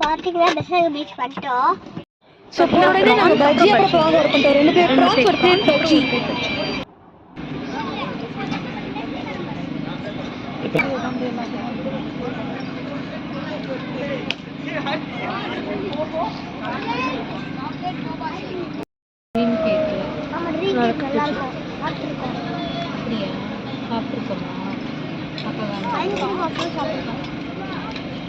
பார்த்தீங்கன்னா பெசரக பீச் வந்துட்டோம். ஸோ போன உடனே நாங்கள் பஜ்ஜி அப்புறம் ப்ரான் ஆர்டர் பண்ணிட்டோம். 2 பிளேட் ப்ரான்ஸ், ஒரு பிளேட் பஜ்ஜி.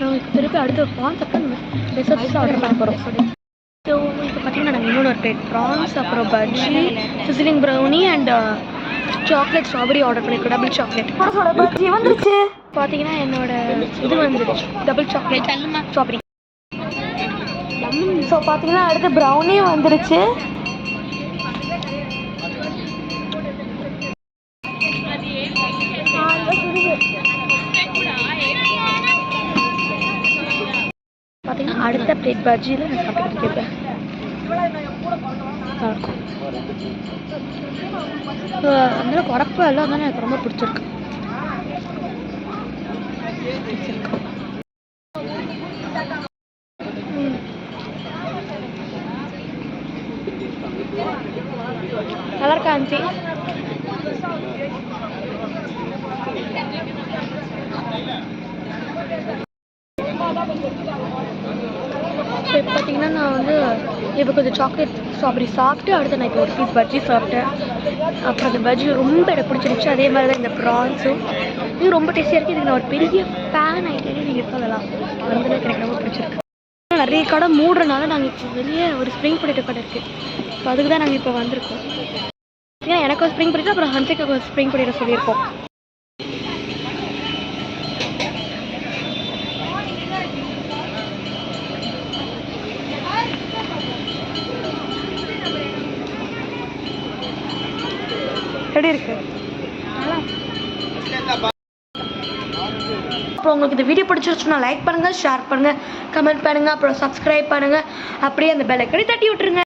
நாங்கள் திருப்பி அடுத்த ப்ரான்ஸ் அப்புறம் டெசர்ட்ஸ் ஆர்டர் பண்ண போகிறோம். ஸோ இப்போ பார்த்தீங்கன்னா நாங்கள் இன்னொரு பிளேட் ப்ரான்ஸ் அப்புறம் bajji, sizzling brownie and chocolate strawberry order பண்ணியிருக்கோம். டபுள் சாக்லேட் பஜ்ஜி வந்துருச்சு. பார்த்தீங்கன்னா என்னோட இது வந்துருச்சு, டபுள் சாக்லேட் ஸ்ட்ராபெரி. ஸோ பார்த்தீங்கன்னா அடுத்து ப்ரௌனி வந்துருச்சு. பார்த்தீங்கன்னா அடுத்த பிளேட் பஜ்ஜியில் நான் சாப்பிட்டு கேட்பேன். அதனால குழப்பம் எல்லாம் தானே எனக்கு ரொம்ப பிடிச்சிருக்கு. நல்லா இருக்கா ஆண்டி? ஸோ இப்போ பார்த்தீங்கன்னா நான் வந்து இப்போ கொஞ்சம் சாக்லேட் ஸ்ட்ராபெரி சாப்பிட்டு அடுத்து நான் இப்போ ஒரு பீஸ் பஜ்ஜி சாப்பிட்டேன். அப்புறம் அந்த பஜ்ஜி ரொம்ப எனக்கு பிடிச்சிருந்துச்சு. அதே மாதிரி தான் இந்த ப்ரான்ஸும் இது ரொம்ப டேஸ்டியாக இருக்குது. இதுக்கு நான் ஒரு பெரிய ஃபேன் ஆகிட்டேன்னு நீங்கள் சொல்லலாம். அந்தளவுக்கு எனக்கு ரொம்ப பிடிச்சிருக்கு. நிறைய கடை மூடுறனால நாங்கள் இப்போ வெளியே ஒரு ஸ்ப்ரிங் பொட்டேட்டோ கடை இருக்குது. ஸோ அதுக்கு தான் நாங்கள் இப்போ வந்திருக்கோம். ஏன்னா எனக்கு ஒரு ஸ்ப்ரிங் பொட்டேட்டோ அப்புறம் ஹன்சிக்கு ஒரு ஸ்ப்ரிங் பொட்டேட்டோ சொல்லியிருக்கோம். எப்படி இருக்கு? அப்புறம் உங்களுக்கு இந்த வீடியோ பிடிச்சிருச்சுன்னா லைக் பண்ணுங்கள், ஷேர் பண்ணுங்கள், கமெண்ட் பண்ணுங்கள், அப்புறம் சப்ஸ்கிரைப் பண்ணுங்கள். அப்படியே அந்த பெல் ஐகானை தட்டி விட்டுருங்க.